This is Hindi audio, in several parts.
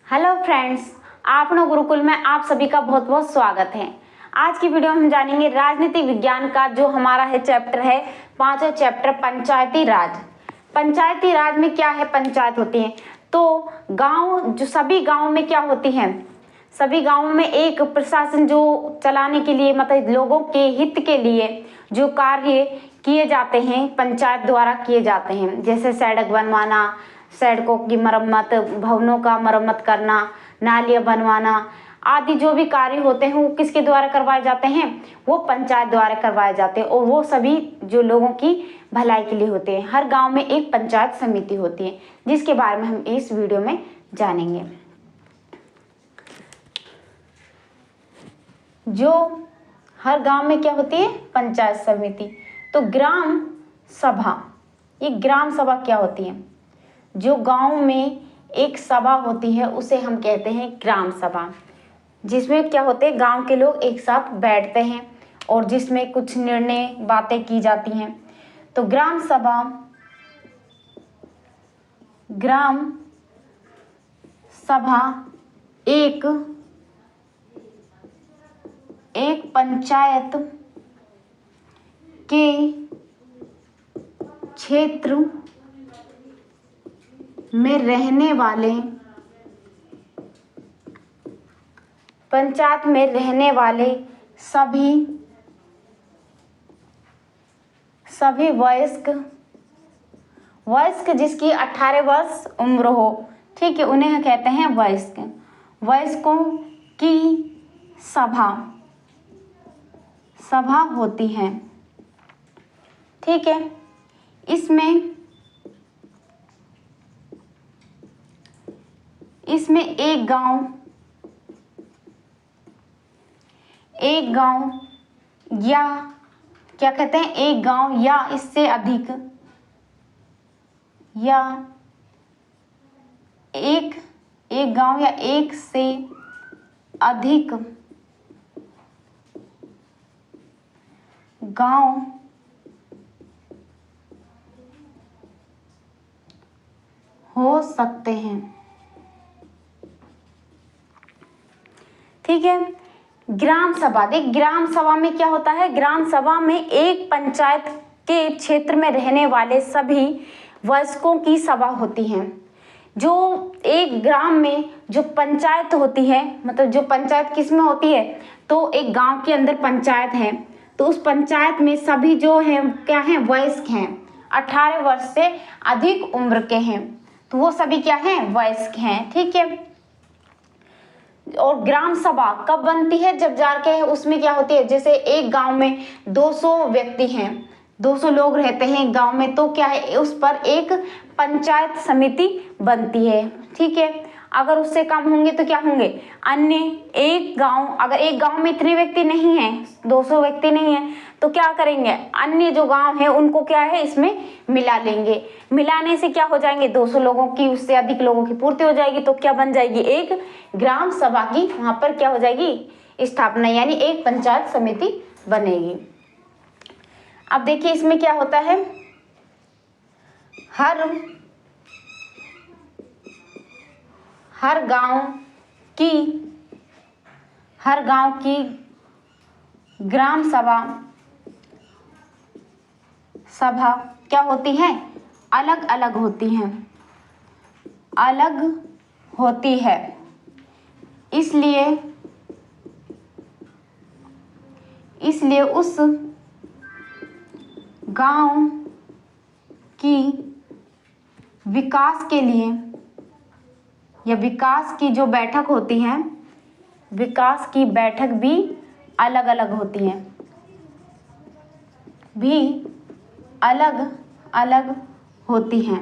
हेलो फ्रेंड्स, आपनो गुरुकुल में आप सभी का बहुत बहुत स्वागत है। आज की वीडियो में हम जानेंगे राजनीतिक विज्ञान का जो हमारा है चैप्टर है, पांचवा चैप्टर पंचायती राज। पंचायती राज में क्या है, पंचायत होती है। तो गांव, जो सभी गांव में क्या होती है, सभी गांवों में एक प्रशासन जो चलाने के लिए, मतलब लोगों के हित के लिए जो कार्य किए जाते हैं पंचायत द्वारा किए जाते हैं। जैसे सड़क बनवाना, सड़कों की मरम्मत, भवनों का मरम्मत करना, नालियां बनवाना आदि जो भी कार्य होते हैं वो किसके द्वारा करवाए जाते हैं, वो पंचायत द्वारा करवाए जाते हैं। और वो सभी जो लोगों की भलाई के लिए होते हैं। हर गांव में एक पंचायत समिति होती है, जिसके बारे में हम इस वीडियो में जानेंगे। जो हर गांव में क्या होती है, पंचायत समिति। तो ग्राम सभा, ये ग्राम सभा क्या होती है, जो गांव में एक सभा होती है उसे हम कहते हैं ग्राम सभा। जिसमें क्या होते हैं, गांव के लोग एक साथ बैठते हैं और जिसमें कुछ निर्णय बातें की जाती हैं। तो ग्राम सभा, ग्राम सभा एक पंचायत के क्षेत्र में रहने वाले, पंचायत में रहने वाले सभी वयस्क जिसकी 18 वर्ष उम्र हो, ठीक है, उन्हें कहते हैं वयस्कों की सभा होती है। ठीक है, इसमें एक गांव या क्या कहते हैं, एक गांव या इससे अधिक, या एक गांव या एक से अधिक गांव हो सकते हैं। ठीक है, ग्राम सभा, देख ग्राम सभा में क्या होता है, ग्राम सभा में एक पंचायत के क्षेत्र में रहने वाले सभी वयस्कों की सभा होती है। जो एक ग्राम में जो पंचायत होती है, मतलब जो पंचायत किस में होती है, तो एक गांव के अंदर पंचायत है, तो उस पंचायत में सभी जो है क्या है, वयस्क हैं, 18 वर्ष से अधिक उम्र के हैं, तो वो सभी क्या हैं, वयस्क हैं। ठीक है, और ग्राम सभा कब बनती है, जब जाके उसमें क्या होती है, जैसे एक गांव में 200 व्यक्ति हैं, 200 लोग रहते हैं एक गांव में, तो क्या है, उस पर एक पंचायत समिति बनती है। ठीक है, अगर उससे कम होंगे तो क्या होंगे, अन्य एक गांव, अगर एक गांव में इतने व्यक्ति नहीं हैं, 200 व्यक्ति नहीं है, तो क्या करेंगे, अन्य जो गांव है उनको क्या है, इसमें मिला लेंगे। मिलाने से क्या हो जाएंगे, 200 लोगों की, उससे अधिक लोगों की पूर्ति हो जाएगी, तो क्या बन जाएगी, एक ग्राम सभा की वहां पर क्या हो जाएगी, स्थापना, यानी एक पंचायत समिति बनेगी। अब देखिए इसमें क्या होता है, हर गांव की ग्राम सभा क्या होती है, अलग अलग होती है। इसलिए उस गांव की विकास के लिए, या विकास की जो बैठक होती है, विकास की बैठक भी अलग अलग होती हैं,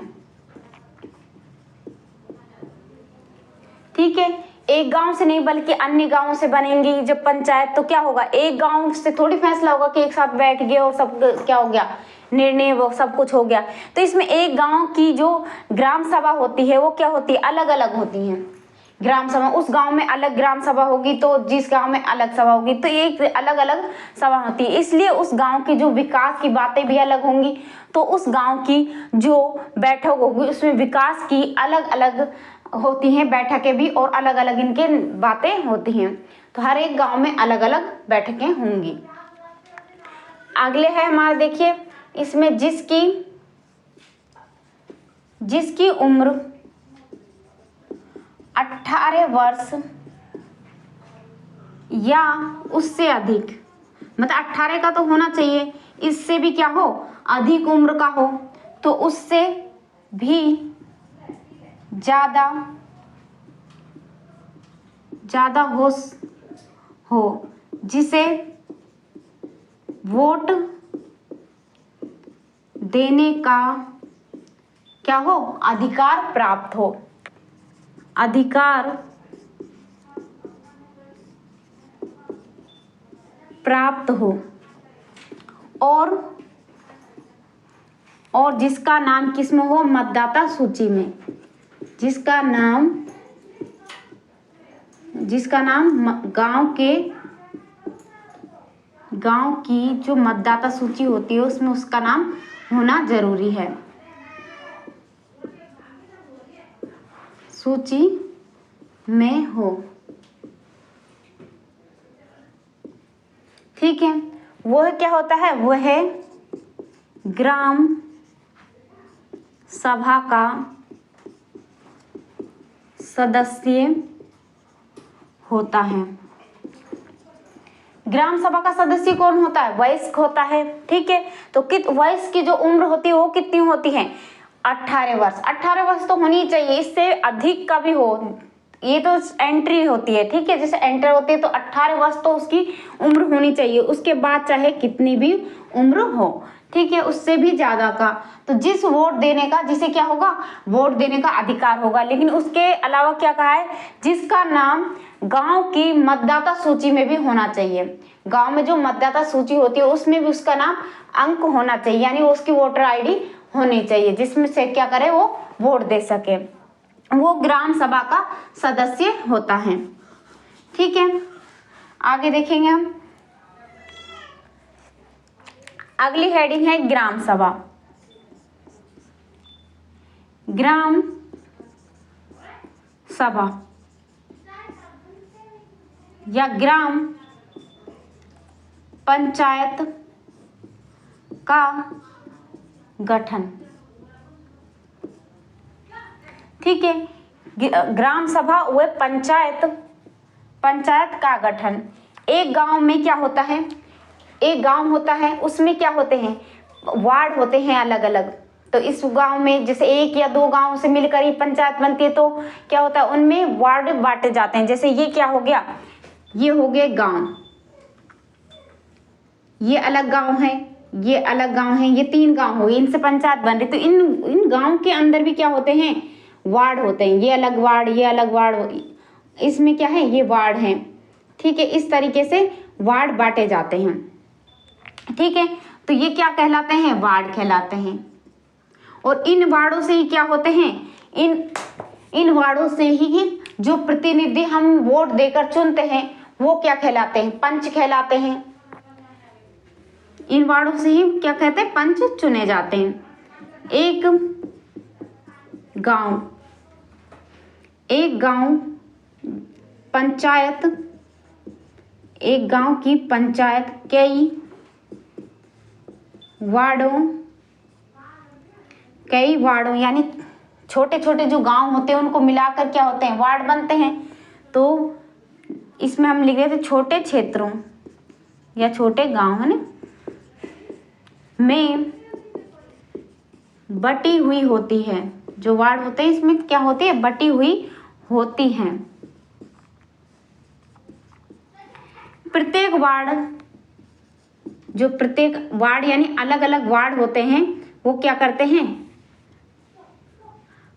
ठीक है, एक गांव से नहीं बल्कि अन्य गांवों से बनेंगी जब पंचायत, तो क्या होगा, एक गांव से थोड़ी फैसला होगा कि एक साथ बैठ गए और सब क्या हो गया, निर्णय वो सब कुछ हो गया। तो इसमें एक गांव की जो ग्राम सभा होती है वो क्या होती है, अलग अलग होती हैं। ग्राम सभा, उस गांव में अलग ग्राम सभा होगी तो जिस गांव में अलग सभा होगी, तो एक अलग अलग सभा होती है। इसलिए उस गांव की जो विकास की बातें भी अलग होंगी, तो उस गांव की जो बैठक होगी उसमें विकास की अलग अलग होती हैं बैठकें भी, और अलग अलग इनके बातें होती हैं। तो हर एक गांव में अलग अलग बैठकें होंगी। अगले है हमारा, देखिए इसमें जिसकी उम्र 18 वर्ष या उससे अधिक, मतलब 18 का तो होना चाहिए, इससे भी क्या हो, अधिक उम्र का हो, तो उससे भी ज्यादा हो जिसे वोट देने का क्या हो, अधिकार प्राप्त हो, अधिकार प्राप्त हो, और जिसका नाम किसमें हो, मतदाता सूची में, जिसका नाम गांव की जो मतदाता सूची होती है उसमें उसका नाम होना जरूरी है, सूची में हो। ठीक है, वह क्या होता है, वह है ग्राम सभा का सदस्य होता है। ग्राम सभा का सदस्य कौन होता है, वयस्क होता है। ठीक है, तो वयस्क की जो उम्र होती है वो कितनी होती है, 18 वर्ष। 18 वर्ष तो होनी चाहिए, इससे अधिक का भी हो, ये तो एंट्री होती है। ठीक है, जैसे एंटर होती है तो 18 वर्ष तो उसकी उम्र होनी चाहिए, उसके बाद चाहे कितनी भी उम्र हो। ठीक है, उससे भी ज्यादा का, तो जिस वोट देने का, जिसे क्या होगा, वोट देने का अधिकार होगा। लेकिन उसके अलावा क्या कहा है, जिसका नाम गांव की मतदाता सूची में भी होना चाहिए। गांव में जो मतदाता सूची होती है उसमें भी उसका नाम अंक होना चाहिए, यानी उसकी वोटर आईडी होनी चाहिए, जिसमें से क्या करे, वो वोट दे सके, वो ग्राम सभा का सदस्य होता है। ठीक है, आगे देखेंगे हम। अगली हेडिंग है ग्राम सभा। ग्राम सभा या ग्राम पंचायत का गठन। ठीक है, ग्राम सभा व पंचायत का गठन। एक गांव में क्या होता है, एक गांव होता है, उसमें क्या होते हैं, वार्ड होते हैं अलग अलग। तो इस गांव में जैसे 1 या 2 गांव से मिलकर ही पंचायत बनती है, तो क्या होता है, उनमें वार्ड बांटे जाते हैं। जैसे ये क्या हो गया, ये हो गए गांव, ये अलग गांव है, ये अलग गांव है, ये 3 गांव हो गए, इनसे पंचायत बन रही। तो इन गांव के अंदर भी क्या होते हैं, वार्ड होते हैं, ये अलग वार्ड, ये अलग वार्ड, इसमें क्या है, ये वार्ड है। ठीक है, इस तरीके से वार्ड बांटे जाते हैं। ठीक है, तो ये क्या कहलाते हैं, वार्ड कहलाते हैं। और इन वार्डों से ही क्या होते हैं, इन वार्डों से ही जो प्रतिनिधि हम वोट देकर चुनते हैं वो क्या कहलाते हैं, पंच कहलाते हैं। इन वार्डों से ही क्या कहते हैं, पंच चुने जाते हैं। एक गांव पंचायत, एक गांव की पंचायत कई वार्डों यानी छोटे छोटे जो गांव होते हैं उनको मिलाकर क्या होते हैं, वार्ड बनते हैं। तो इसमें हम लिख रहे थे छोटे क्षेत्रों या छोटे गांव है ना, में बटी हुई होती है। जो वार्ड होते हैं इसमें क्या होती है, बटी हुई होती हैं। प्रत्येक वार्ड यानी अलग अलग वार्ड होते हैं, वो क्या करते हैं,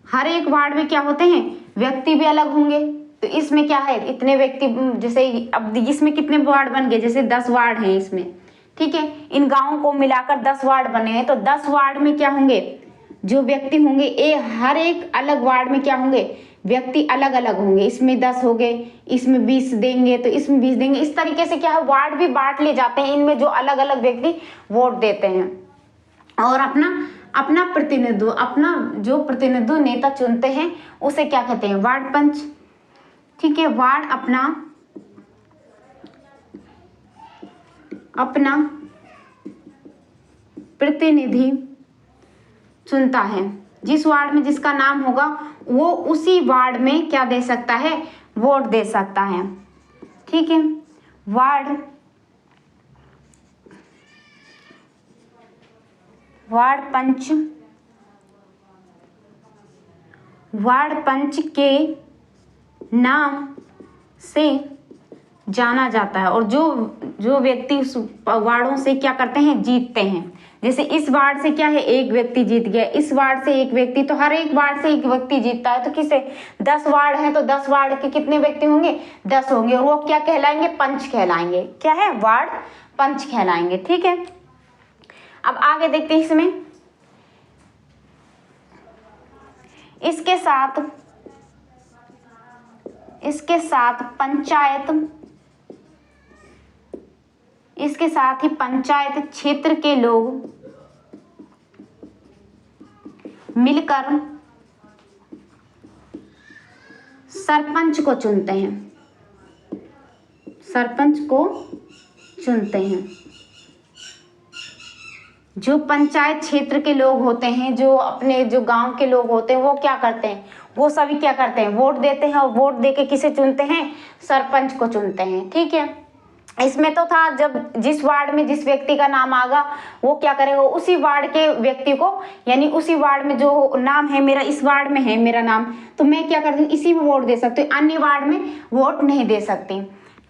हर एक वार्ड में क्या होते हैं, व्यक्ति भी अलग होंगे। तो इसमें क्या है, इतने व्यक्ति, जैसे अब इसमें कितने वार्ड बन गए, जैसे 10 वार्ड हैं इसमें। ठीक है, इन गांवों को मिलाकर 10 वार्ड बने हैं। तो 10 वार्ड में क्या होंगे, जो व्यक्ति होंगे, हर एक अलग वार्ड में क्या होंगे, व्यक्ति अलग अलग होंगे। इसमें 10 हो गए, इसमें 20 देंगे, तो इसमें 20 देंगे। इस तरीके से क्या है, वार्ड भी बांट ले जाते हैं, इनमें जो अलग अलग व्यक्ति वोट देते हैं और अपना अपना प्रतिनिधित्व, अपना जो प्रतिनिधित्व नेता चुनते हैं उसे क्या कहते हैं, वार्ड पंच। ठीक है, वार्ड अपना प्रतिनिधि चुनता है। जिस वार्ड में जिसका नाम होगा वो उसी वार्ड में क्या दे सकता है, वोट दे सकता है। ठीक है, वार्ड पंच के नाम से जाना जाता है। और जो व्यक्ति उस वार्डों से क्या करते हैं, जीतते हैं। जैसे इस वार्ड से क्या है, एक व्यक्ति जीत गया, इस वार्ड से एक व्यक्ति, तो हर एक वार्ड से एक व्यक्ति जीतता है। तो किसे 10 वार्ड है तो 10 वार्ड के कितने व्यक्ति होंगे, 10 होंगे। और वो क्या कहलाएंगे, पंच कहलाएंगे। क्या है, वार्ड पंच कहलाएंगे। ठीक है, अब आगे देखते हैं इसमें। इसके साथ ही पंचायत क्षेत्र के लोग मिलकर सरपंच को चुनते हैं। जो पंचायत क्षेत्र के लोग होते हैं, जो अपने जो गांव के लोग होते हैं, वो क्या करते हैं, वो सभी क्या करते हैं, वोट देते हैं। और वोट देके किसे चुनते हैं, सरपंच को चुनते हैं। ठीक है, इसमें तो था जब जिस वार्ड में जिस व्यक्ति का नाम आएगा वो क्या करेगा, उसी वार्ड के व्यक्ति को, यानी उसी वार्ड में जो नाम है मेरा, इस वार्ड में है मेरा नाम, तो मैं क्या करती हूँ, इसी में वोट दे सकती हूँ, अन्य वार्ड में वोट नहीं दे सकती।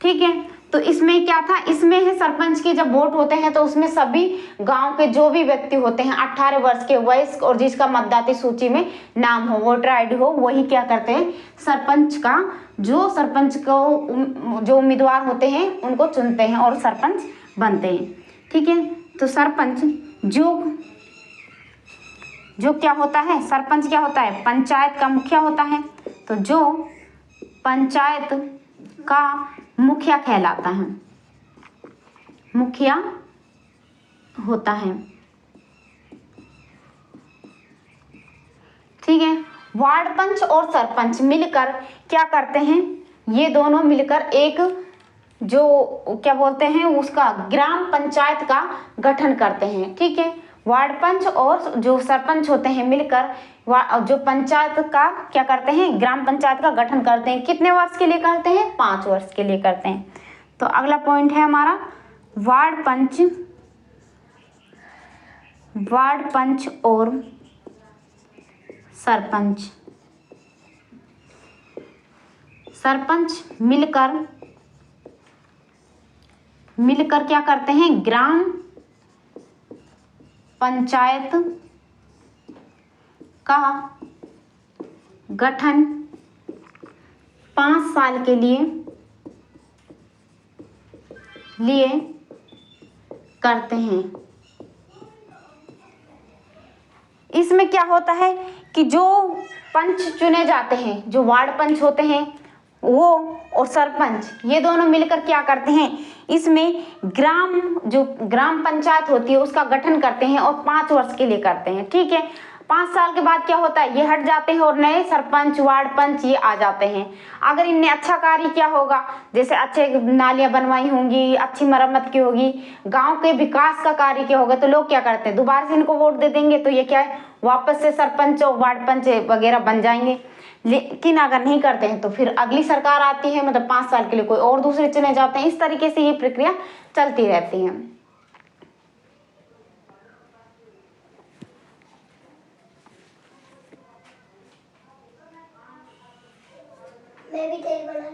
ठीक है, तो इसमें क्या था, इसमें है सरपंच के जब वोट होते हैं तो उसमें सभी गांव के जो भी व्यक्ति होते हैं 18 वर्ष के वयस्क और जिसका मतदाता सूची में नाम हो, वोटर आईडी हो, वही क्या करते हैं, सरपंच को जो उम्मीदवार होते हैं उनको चुनते हैं और सरपंच बनते हैं। ठीक है, तो सरपंच जो क्या होता है, सरपंच क्या होता है, पंचायत का मुखिया होता है। तो जो पंचायत का मुखिया कहलाता है, मुखिया होता है। ठीक है, वार्ड पंच और सरपंच मिलकर क्या करते हैं, ये दोनों मिलकर एक जो क्या बोलते हैं उसका ग्राम पंचायत का गठन करते हैं। ठीक है, वार्ड पंच और जो सरपंच होते हैं मिलकर जो पंचायत का क्या करते हैं, ग्राम पंचायत का गठन करते हैं। कितने वर्ष के लिए करते हैं, 5 वर्ष के लिए करते हैं। तो अगला पॉइंट है हमारा वार्ड पंच और सरपंच मिलकर क्या करते हैं, ग्राम पंचायत का गठन 5 साल के लिए करते हैं। इसमें क्या होता है कि जो पंच चुने जाते हैं, जो वार्ड पंच होते हैं वो और सरपंच, ये दोनों मिलकर क्या करते हैं, इसमें जो ग्राम पंचायत होती है उसका गठन करते हैं और 5 वर्ष के लिए करते हैं। ठीक है, 5 साल के बाद क्या होता है, ये हट जाते हैं और नए सरपंच वार्ड पंच ये आ जाते हैं। अगर इनने अच्छा कार्य किया होगा, जैसे अच्छे नालियां बनवाई होंगी, अच्छी मरम्मत की होगी, गांव के विकास का कार्य किया होगा, तो लोग क्या करते हैं, दोबारा से इनको वोट दे देंगे। तो ये क्या है, वापस से सरपंच और वार्ड पंच वगैरह बन जाएंगे। लेकिन अगर नहीं करते हैं तो फिर अगली सरकार आती है, मतलब 5 साल के लिए कोई और दूसरे चुने जाते हैं। इस तरीके से ये प्रक्रिया चलती रहती है। मैं भी तेल बना।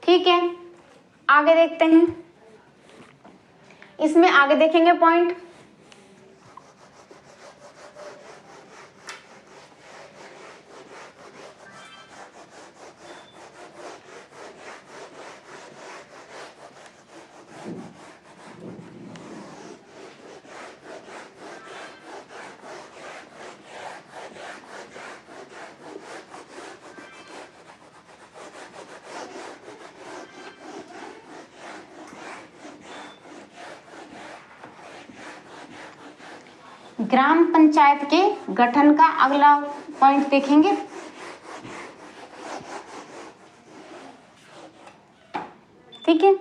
ठीक है, आगे देखते हैं। इसमें आगे देखेंगे पॉइंट, ग्राम पंचायत के गठन का अगला पॉइंट देखेंगे। ठीक है,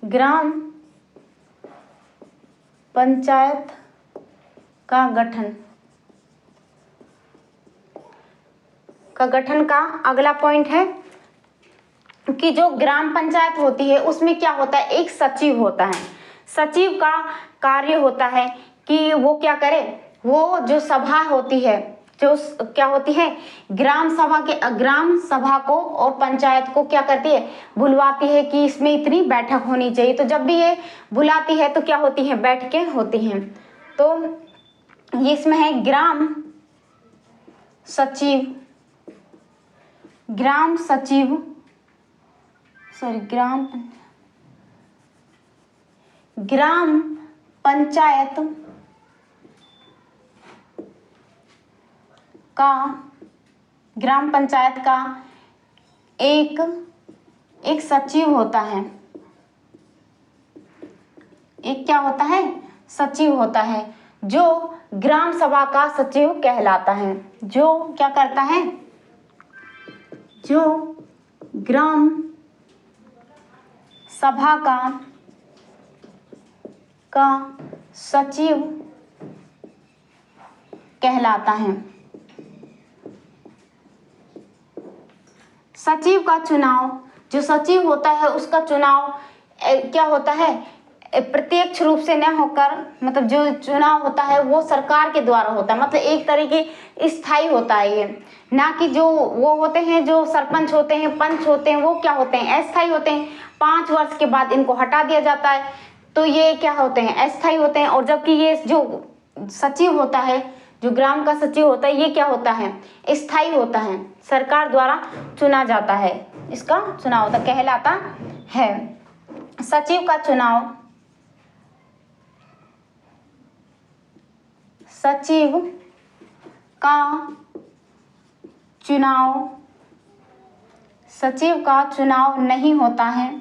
ग्राम पंचायत का गठन का अगला पॉइंट है कि जो ग्राम पंचायत होती है उसमें क्या होता है, एक सचिव होता है। सचिव का कार्य होता है कि वो क्या करे, वो जो सभा होती है, जो क्या होती है, ग्राम सभा को और पंचायत को क्या करती है, बुलवाती है कि इसमें इतनी बैठक होनी चाहिए। तो जब भी ये बुलाती है तो क्या होती है, बैठकें होती हैं। तो ये इसमें है ग्राम सचिव, ग्राम पंचायत का एक सचिव होता है। एक क्या होता है, सचिव होता है, जो ग्राम सभा का सचिव कहलाता है। जो क्या करता है, जो ग्राम सभा का सचिव कहलाता है। सचिव का चुनाव, जो सचिव होता है उसका चुनाव क्या होता है, प्रत्यक्ष रूप से न होकर, मतलब जो चुनाव होता है वो सरकार के द्वारा होता है। मतलब एक तरीके स्थायी होता है ये, ना कि जो वो होते हैं, जो सरपंच होते हैं, पंच होते हैं, वो क्या होते हैं, अस्थायी होते हैं। 5 वर्ष के बाद इनको हटा दिया जाता है, तो ये क्या होते हैं, अस्थायी होते हैं। और जबकि ये जो सचिव होता है, जो ग्राम का सचिव होता है, ये क्या होता है, स्थायी होता है, सरकार द्वारा चुना जाता है, इसका चुनाव होता कहलाता है। सचिव का चुनाव, सचिव का चुनाव नहीं होता है,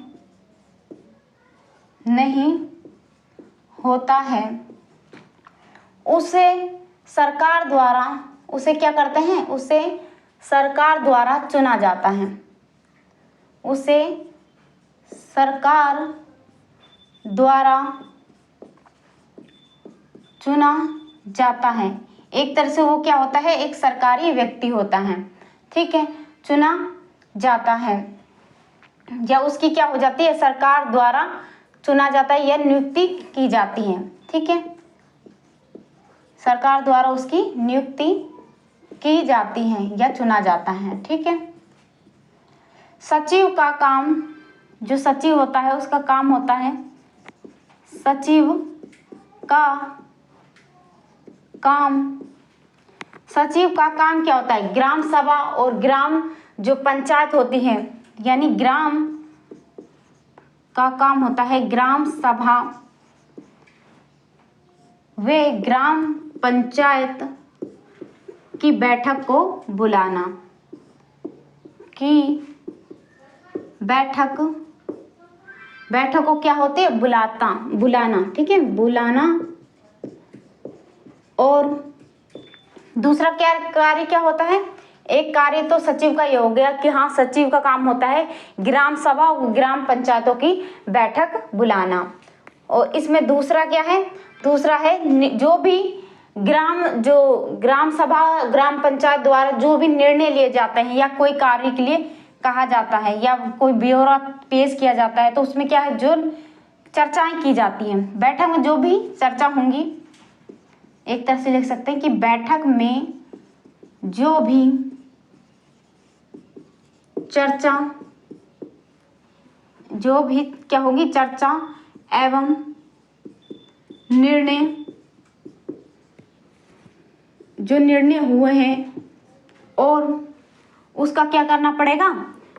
उसे सरकार द्वारा, उसे क्या करते हैं, उसे सरकार द्वारा चुना जाता है। उसे सरकार द्वारा चुना जाता है। एक तरह से वो क्या होता है, एक सरकारी व्यक्ति होता है। ठीक है, चुना जाता है या उसकी क्या हो जाती है, सरकार द्वारा चुना जाता है या नियुक्ति की जाती है। ठीक है, सरकार द्वारा उसकी नियुक्ति की जाती है या चुना जाता है। ठीक है, सचिव का काम, जो सचिव होता है उसका काम होता है, सचिव का काम क्या होता है, ग्राम सभा और ग्राम जो पंचायत होती है, यानी ग्राम का काम होता है ग्राम सभा वे ग्राम पंचायत की बैठक को बुलाना, बैठक को क्या होते है, बुलाना। ठीक है, बुलाना। और दूसरा क्या कार्य क्या होता है, एक कार्य तो सचिव का ये हो गया कि हाँ, सचिव का काम होता है ग्राम सभा और ग्राम पंचायतों की बैठक बुलाना। और इसमें दूसरा क्या है, दूसरा है जो भी ग्राम सभा ग्राम पंचायत द्वारा जो भी निर्णय लिए जाते हैं या कोई कार्य के लिए कहा जाता है या कोई ब्यौरा पेश किया जाता है, तो उसमें क्या है, जो चर्चाएं की जाती हैं, बैठक में जो भी चर्चा होंगी, एक तरह से लिख सकते हैं कि बैठक में जो भी क्या होगी, चर्चा एवं निर्णय हुए हैं, और उसका क्या करना पड़ेगा,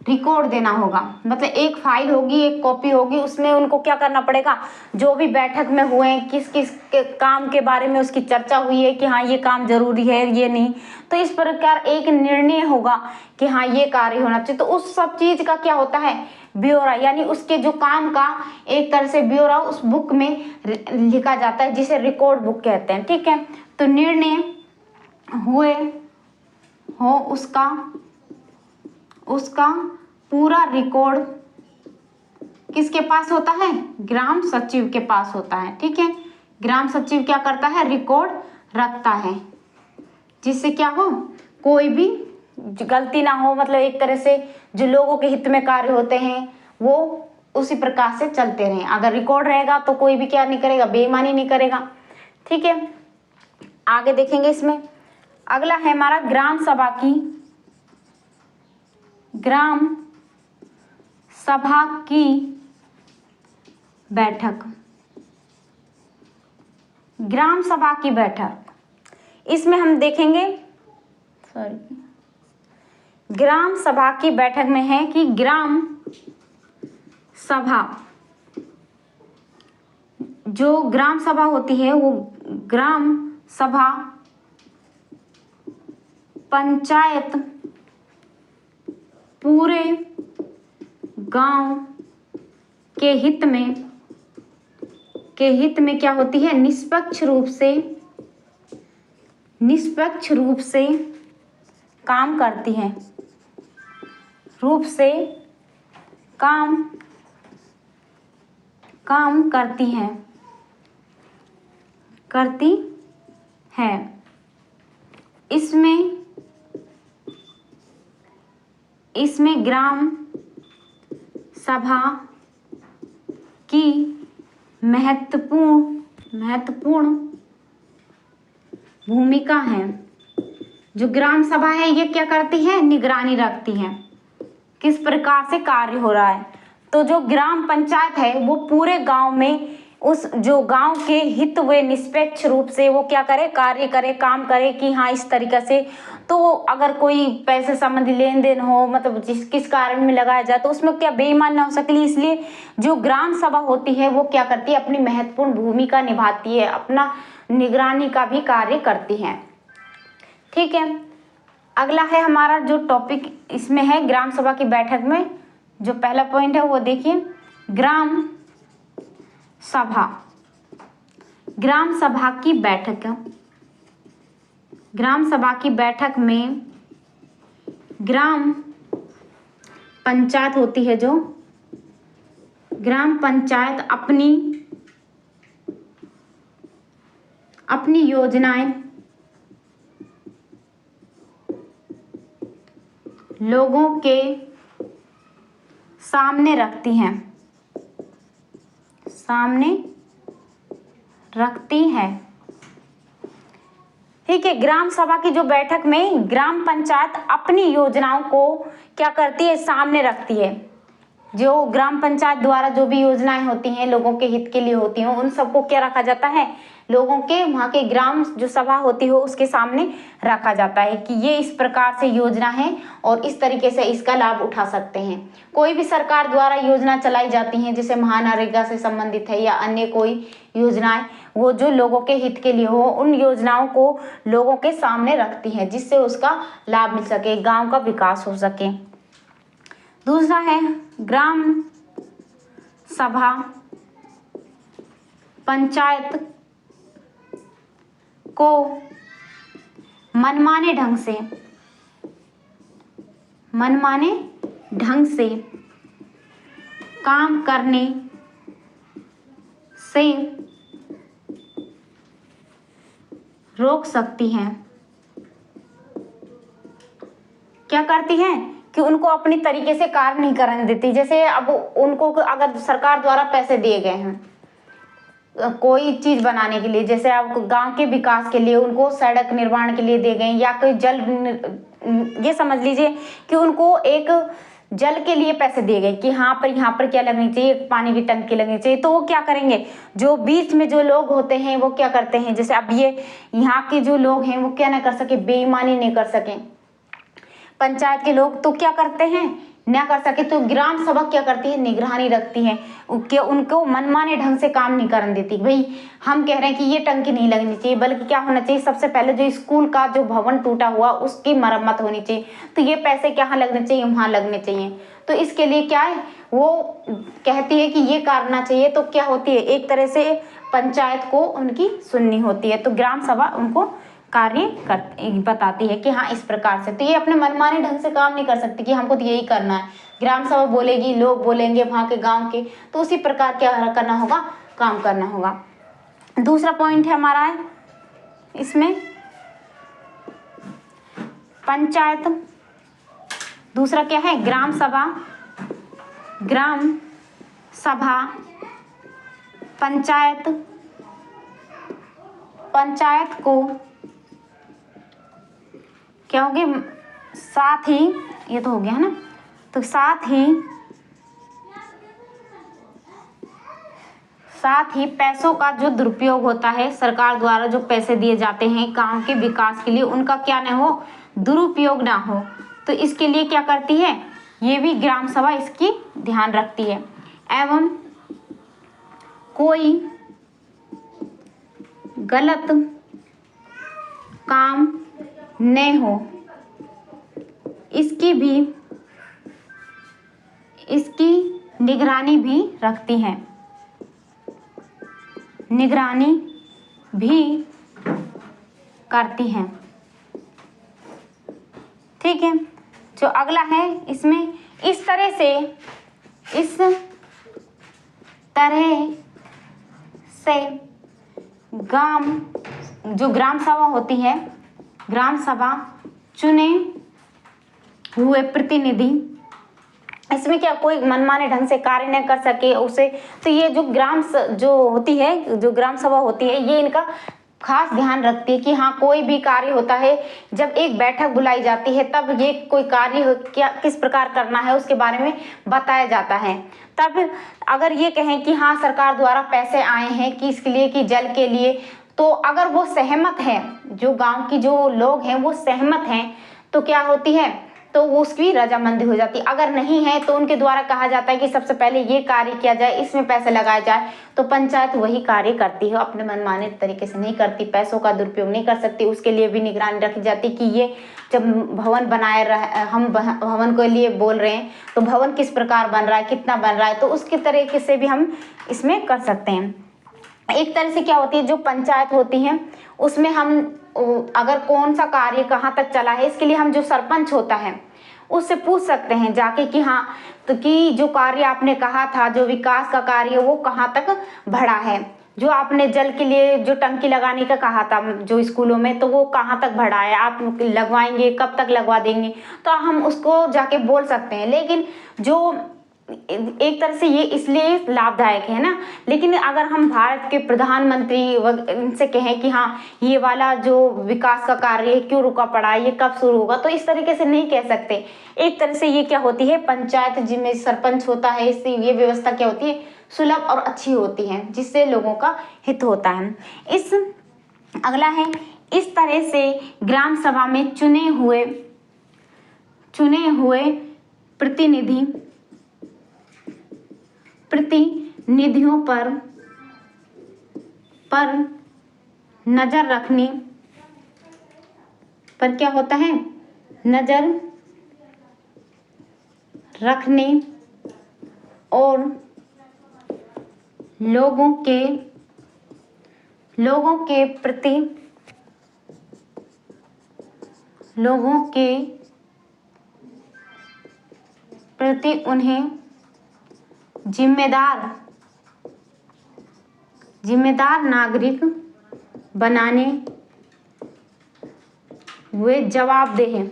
रिकॉर्ड देना होगा। मतलब एक फाइल होगी, एक कॉपी होगी, उसमें उनको क्या करना पड़ेगा, जो भी बैठक में हुए हैं, किस किस के काम के बारे में उसकी चर्चा हुई है कि हाँ ये काम जरूरी है, ये नहीं, तो इस प्रकार एक निर्णय होगा कि हाँ ये कार्य होना चाहिए। तो उस सब चीज का क्या होता है, ब्यौरा, यानी उसके जो काम का एक तरह से ब्यौरा उस बुक में लिखा जाता है, जिसे रिकॉर्ड बुक कहते हैं। ठीक है, तो निर्णय हुए हो उसका पूरा रिकॉर्ड किसके पास होता है? ग्राम सचिव के पास होता है। ठीक है, ग्राम सचिव क्या करता है? रिकॉर्ड रखता है, जिससे क्या हो, कोई भी गलती ना हो, मतलब एक तरह से जो लोगों के हित में कार्य होते हैं वो उसी प्रकार से चलते रहें। अगर रिकॉर्ड रहेगा तो कोई भी क्या नहीं करेगा, बेईमानी नहीं करेगा। ठीक है, आगे देखेंगे इसमें। अगला है हमारा ग्राम सभा की बैठक। ग्राम सभा की बैठक, इसमें हम देखेंगे, ग्राम सभा की बैठक में है कि ग्राम सभा, जो ग्राम सभा होती है वो ग्राम सभा पंचायत पूरे गांव के हित में क्या होती है? निष्पक्ष रूप से काम करती है, काम करती है। इसमें ग्राम सभा की महत्वपूर्ण भूमिका है। जो ग्राम सभा है ये क्या करती है? निगरानी रखती है किस प्रकार से कार्य हो रहा है। तो जो ग्राम पंचायत है वो पूरे गांव में उस जो गांव के हित व निष्पक्ष रूप से वो क्या करे? कार्य करे, काम करे कि हाँ इस तरीके से। तो अगर कोई पैसे संबंधी लेन देन हो, मतलब किस कारण में लगाया जाए, तो उसमें क्या बेईमान ना हो सके, इसलिए जो ग्राम सभा होती है वो क्या करती है? अपनी महत्वपूर्ण भूमिका निभाती है, अपना निगरानी का भी कार्य करती है। ठीक है, अगला है हमारा जो टॉपिक इसमें है ग्राम सभा की बैठक में, जो पहला पॉइंट है वो देखिए, ग्राम सभा की बैठक। ग्राम सभा की बैठक में ग्राम पंचायत होती है, जो ग्राम पंचायत अपनी योजनाएं लोगों के सामने रखती है। ठीक है, ग्राम सभा की जो बैठक में ग्राम पंचायत अपनी योजनाओं को क्या करती है? सामने रखती है। जो ग्राम पंचायत द्वारा जो भी योजनाएं होती हैं लोगों के हित के लिए होती हैं, उन सबको क्या रखा जाता है? लोगों के वहाँ के ग्राम जो सभा होती हो उसके सामने रखा जाता है कि ये इस प्रकार से योजना है और इस तरीके से इसका लाभ उठा सकते हैं। कोई भी सरकार द्वारा योजना चलाई जाती हैं, जैसे महानरेगा से संबंधित है या अन्य कोई योजनाएं, वो जो लोगों के हित के लिए हो, उन योजनाओं को लोगों के सामने रखती है, जिससे उसका लाभ मिल सके, गाँव का विकास हो सके। दूसरा है ग्राम सभा पंचायत को मनमाने ढंग से काम करने से रोक सकती हैं। क्या करती हैं? कि उनको अपनी तरीके से कार्य नहीं करने देती। जैसे अब उनको अगर सरकार द्वारा पैसे दिए गए हैं कोई चीज बनाने के लिए, जैसे अब गांव के विकास के लिए उनको सड़क निर्माण के लिए दिए गए, या कोई जल, ये समझ लीजिए कि उनको एक जल के लिए पैसे दिए गए कि यहाँ पर क्या लगनी चाहिए, पानी की टंकी लगनी चाहिए। तो वो क्या करेंगे? जो बीच में जो लोग होते हैं वो क्या करते हैं? जैसे अब ये यहाँ के जो लोग हैं वो क्या ना कर सके, बेईमानी नहीं कर सके। पंचायत के लोग तो क्या करते हैं न कर सके तो ग्राम सभा क्या करती है, निगरानी रखती है कि उनको मनमाने ढंग से काम नहीं करने देती। भाई हम कह रहे हैं कि ये टंकी नहीं लगनी चाहिए, बल्कि क्या होना चाहिए, सबसे पहले जो स्कूल का जो भवन टूटा हुआ उसकी मरम्मत होनी चाहिए, तो ये पैसे कहाँ लगने चाहिए, वहाँ लगने चाहिए। तो इसके लिए क्या है, वो कहती है कि ये करना चाहिए, तो क्या होती है, एक तरह से पंचायत को उनकी सुननी होती है। तो ग्राम सभा उनको कार्य बताती है कि हाँ इस प्रकार से। तो ये अपने मनमाने ढंग से काम नहीं कर सकती कि हमको तो यही करना है। ग्राम सभा बोलेगी, लोग बोलेंगे वहाँ के गांव के, तो उसी प्रकार क्या करना होगा, काम करना होगा। दूसरा पॉइंट है हमारा है इसमें पंचायत। दूसरा क्या है, ग्राम सभा। ग्राम सभा पंचायत, पंचायत को क्या हो गया, साथ ही, ये तो हो गया है ना, तो साथ ही पैसों का जो दुरुपयोग होता है, सरकार द्वारा जो पैसे दिए जाते हैं काम के विकास के लिए, उनका क्या ना हो, दुरुपयोग ना हो। तो इसके लिए क्या करती है, ये भी ग्राम सभा इसकी ध्यान रखती है। एवं कोई गलत काम न हो, इसकी निगरानी भी रखती है, निगरानी भी करती हैं। ठीक है, जो अगला है इसमें, इस तरह से जो ग्राम सभा होती है, ग्राम सभा चुने हुए प्रतिनिधि, इसमें क्या कोई मनमाने ढंग से कार्य न कर सके उसे, तो ये जो जो ग्राम सभा होती है, ये इनका खास ध्यान रखती है कि हाँ कोई भी कार्य होता है, जब एक बैठक बुलाई जाती है तब ये कोई कार्य क्या किस प्रकार करना है उसके बारे में बताया जाता है। तब अगर ये कहें कि हाँ सरकार द्वारा पैसे आए हैं किसके लिए, कि जल के लिए, तो अगर वो सहमत है, जो गांव की जो लोग हैं वो सहमत हैं, तो क्या होती है, तो वो उसकी रजामंदी हो जाती है। अगर नहीं है तो उनके द्वारा कहा जाता है कि सबसे पहले ये कार्य किया जाए, इसमें पैसे लगाए जाए, तो पंचायत वही कार्य करती है, अपने मनमाने तरीके से नहीं करती, पैसों का दुरुपयोग नहीं कर सकती। उसके लिए भी निगरानी रखी जाती कि ये जब भवन हम भवन के लिए बोल रहे हैं तो भवन किस प्रकार बन रहा है, कितना बन रहा है, तो उसके तरीके से भी हम इसमें कर सकते हैं। एक तरह से क्या होती है, जो पंचायत होती है उसमें हम अगर कौन सा कार्य कहाँ तक चला है, इसके लिए हम जो सरपंच होता है उससे पूछ सकते हैं जाके कि हाँ, तो कि जो कार्य आपने कहा था, जो विकास का कार्य वो कहाँ तक बढ़ा है, जो आपने जल के लिए जो टंकी लगाने का कहा था जो स्कूलों में, तो वो कहाँ तक बढ़ा है, आप लगवाएंगे, कब तक लगवा देंगे, तो हम उसको जाके बोल सकते हैं। लेकिन जो एक तरह से ये इसलिए लाभदायक है ना, लेकिन अगर हम भारत के प्रधानमंत्री इनसे कहें कि हाँ ये वाला जो विकास का कार्य है क्यों रुका पड़ा है, ये कब शुरू होगा, तो इस तरीके से नहीं कह सकते। एक तरह से ये क्या होती है, पंचायत जिसमें सरपंच होता है, इससे ये व्यवस्था क्या होती है, सुलभ और अच्छी होती है, जिससे लोगों का हित होता है। अगला है, इस तरह से ग्राम सभा में चुने हुए प्रतिनिधियों पर नजर रखने पर क्या होता है, नजर रखने और लोगों के प्रति उन्हें जिम्मेदार नागरिक बनाने वे जवाबदेह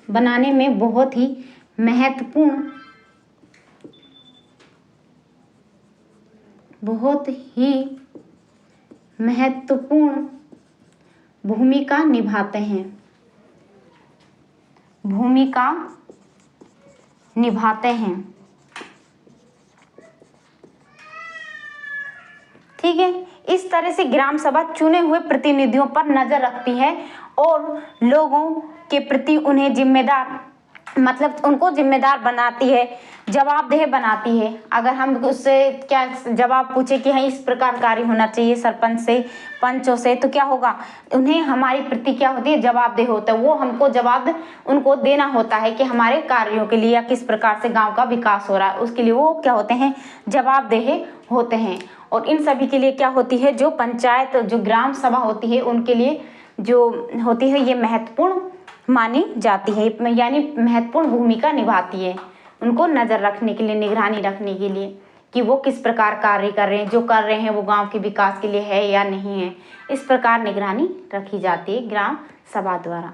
बनाने में बहुत ही महत्वपूर्ण भूमिका निभाते हैं। ठीक है, इस तरह से ग्राम सभा चुने हुए प्रतिनिधियों पर नजर रखती है और लोगों के प्रति उन्हें जिम्मेदार, मतलब उनको जिम्मेदार बनाती है, जवाबदेह बनाती है। अगर हम उससे क्या जवाब पूछे कि हाँ इस प्रकार कार्य होना चाहिए सरपंच से, पंचों से, तो क्या होगा, उन्हें हमारी प्रति क्या होती है, जवाबदेह होता है। वो हमको जवाब उनको देना होता है कि हमारे कार्यों के लिए या किस प्रकार से गांव का विकास हो रहा है, उसके लिए वो क्या होते हैं, जवाबदेह होते हैं। और इन सभी के लिए क्या होती है, जो पंचायत, जो ग्राम सभा होती है, उनके लिए जो होती है ये महत्वपूर्ण मानी जाती है, यानी महत्वपूर्ण भूमिका निभाती है उनको नज़र रखने के लिए, निगरानी रखने के लिए कि वो किस प्रकार कार्य कर रहे हैं, जो कर रहे हैं वो गांव के विकास के लिए है या नहीं है। इस प्रकार निगरानी रखी जाती है ग्राम सभा द्वारा।